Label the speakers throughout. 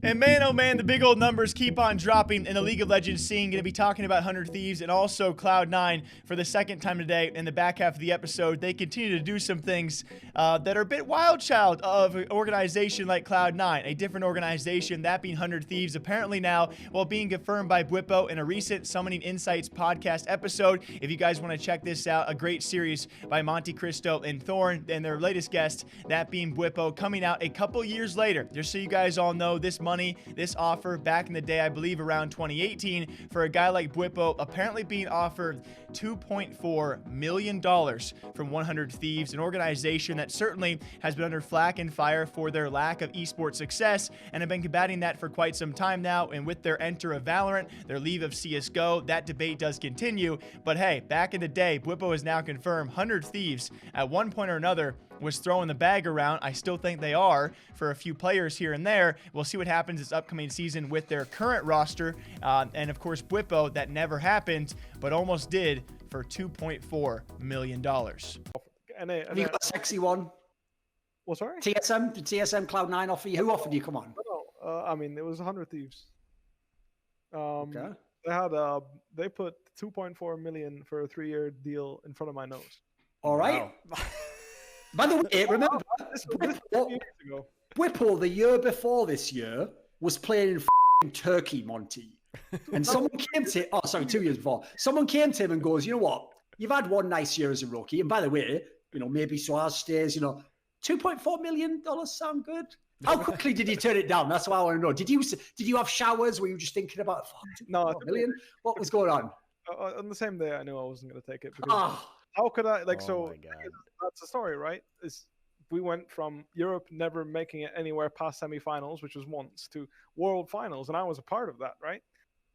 Speaker 1: And man, oh man, the big old numbers keep on dropping in the League of Legends scene. Going to be talking about 100 Thieves and also Cloud9 for the second time today. In the back half of the episode, they continue to do some things that are a bit wild child of an organization like Cloud9, a different organization, that being 100 Thieves. Apparently now, well, being confirmed by Bwipo in a recent Summoning Insights podcast episode. If you guys want to check this out, a great series by Monte Cristo and Thorn and their latest guest, that being Bwipo, coming out a couple years later. Just so you guys all know, this money, this offer back in the day, I believe around 2018, for a guy like Bwipo, apparently being offered $2.4 million from 100 Thieves, an organization that certainly has been under flack and fire for their lack of esports success and have been combating that for quite some time now. And with their enter of Valorant, their leave of CSGO, that debate does continue. But hey, back in the day, Bwipo has now confirmed 100 Thieves at one point or another was throwing the bag around. I still think they are for a few players here and there. We'll see what happens this upcoming season with their current roster. And of course, Bwipo, that never happened, but almost did for $2.4 million.
Speaker 2: Have you got a sexy one?
Speaker 3: Well, sorry?
Speaker 2: TSM? Did TSM Cloud9 offer you? Who offered you? Come on.
Speaker 3: No, I mean, it was 100 Thieves.
Speaker 2: Okay.
Speaker 3: They put 2.4 million for a 3-year deal in front of my nose.
Speaker 2: All right. Wow. By the way, remember, Bwipo the year before this year was playing in Turkey, Monty. And someone came to 2 years before. Someone came to him and goes, you know what? You've had one nice year as a rookie. And by the way, maybe Suarez stays, $2.4 million sound good? How quickly did you turn it down? That's what I want to know. Did you have showers? Were you just thinking about $2.4 million? What was going on?
Speaker 3: On the same day, I knew I wasn't going to take it. Because how could I? That's the story, right? We went from Europe never making it anywhere past semifinals, which was once, to world finals, and I was a part of that, right?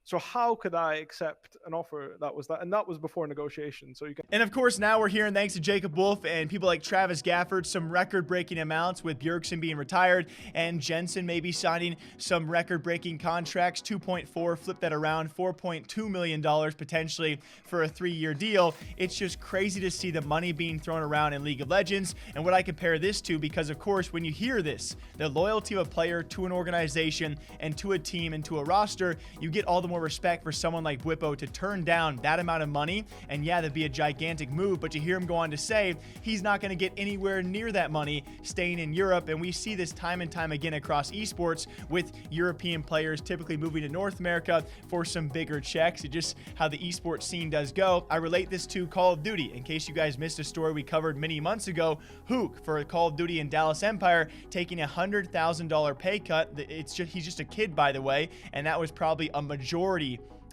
Speaker 3: So how could I accept an offer that was that? And that was before negotiation. So you can.
Speaker 1: And of course, now we're hearing, thanks to Jacob Wolf and people like Travis Gafford, some record-breaking amounts, with Bjergsen being retired and Jensen maybe signing some record-breaking contracts. 2.4, flip that around, $4.2 million potentially for a 3-year deal. It's just crazy to see the money being thrown around in League of Legends. And what I compare this to, because of course, when you hear this, the loyalty of a player to an organization and to a team and to a roster, you get all the more respect for someone like Bwipo to turn down that amount of money. And yeah, that'd be a gigantic move, but you hear him go on to say he's not going to get anywhere near that money staying in Europe. And we see this time and time again across esports, with European players typically moving to North America for some bigger checks. It's just how the esports scene does go. I relate this to Call of Duty. In case you guys missed a story we covered many months ago, Hook for Call of Duty and Dallas Empire taking a $100,000 pay cut. He's just a kid, by the way, and that was probably a majority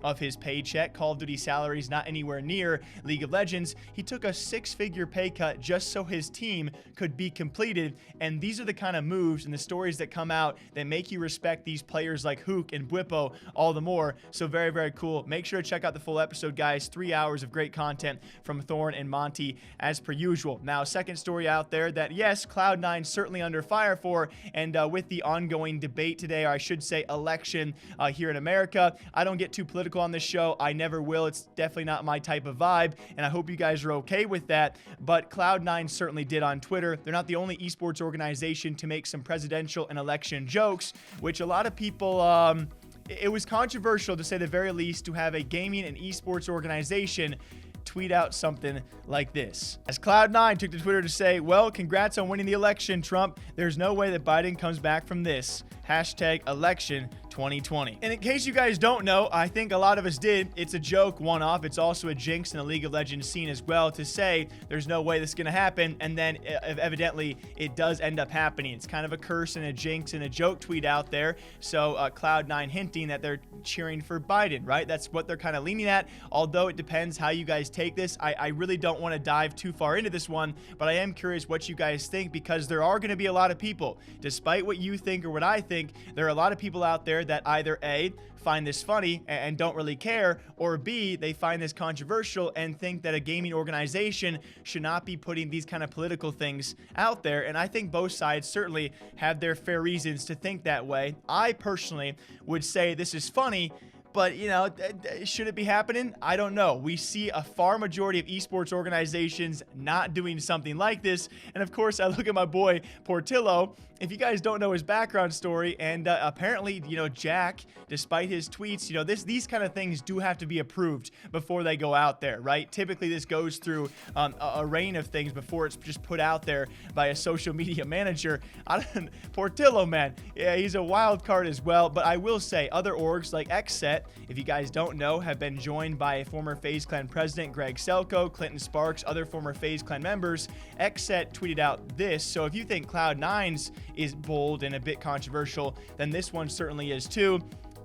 Speaker 1: of his paycheck. Call of Duty salaries not anywhere near League of Legends. He took a 6-figure pay cut just so his team could be completed. And these are the kind of moves and the stories that come out that make you respect these players like Hook and Bwipo all the more. So very, very cool. Make sure to check out the full episode, guys. 3 hours of great content from Thorn and Monty as per usual. Now, second story out there that yes, Cloud9 certainly under fire for, and with the ongoing debate today, or I should say election here in America. I don't get too political on this show. I never will. It's definitely not my type of vibe, and I hope you guys are okay with that. But Cloud9 certainly did on Twitter. They're not the only esports organization to make some presidential and election jokes, which a lot of people, it was controversial to say the very least to have a gaming and esports organization tweet out something like this. As Cloud9 took to Twitter to say, well, congrats on winning the election, Trump. There's no way that Biden comes back from this. Hashtag election 2020. And in case you guys don't know, I think a lot of us did. It's a joke, one-off. It's also a jinx in the League of Legends scene as well to say there's no way this is going to happen. And then evidently it does end up happening. It's kind of a curse and a jinx and a joke tweet out there. So Cloud9 hinting that they're cheering for Biden, right? That's what they're kind of leaning at. Although it depends how you guys take this. I really don't want to dive too far into this one, but I am curious what you guys think, because there are going to be a lot of people, despite what you think or what I think, there are a lot of people out there that either A, find this funny and don't really care, or B, they find this controversial and think that a gaming organization should not be putting these kind of political things out there. And I think both sides certainly have their fair reasons to think that way. I personally would say this is funny, but, you know, should it be happening? I don't know. We see a far majority of esports organizations not doing something like this. And of course, I look at my boy Portillo if you guys don't know his background story, and apparently, you know, Jack, despite his tweets, you know, these kind of things do have to be approved before they go out there, right? Typically, this goes through a reign of things before it's just put out there by a social media manager. Portillo, man, yeah, he's a wild card as well. But I will say, other orgs like XSET, if you guys don't know, have been joined by former FaZe Clan president Greg Selko, Clinton Sparks, other former FaZe Clan members. XSET tweeted out this. So if you think Cloud9's is bold and a bit controversial, then this one certainly is too.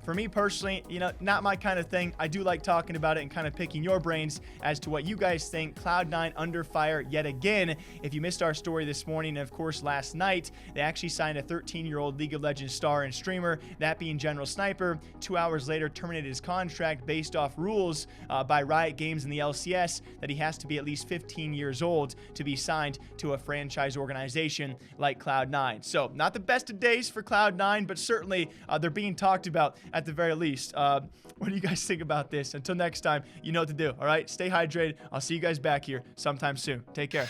Speaker 1: For me personally, you know, not my kind of thing. I do like talking about it and kind of picking your brains as to what you guys think. Cloud9 under fire yet again. If you missed our story this morning, and of course last night, they actually signed a 13-year-old League of Legends star and streamer, that being General Sniper. 2 hours later, terminated his contract based off rules by Riot Games and the LCS that he has to be at least 15 years old to be signed to a franchise organization like Cloud9. So not the best of days for Cloud9, but certainly they're being talked about at the very least. What do you guys think about this? Until next time, you know what to do, all right? Stay hydrated. I'll see you guys back here sometime soon. Take care.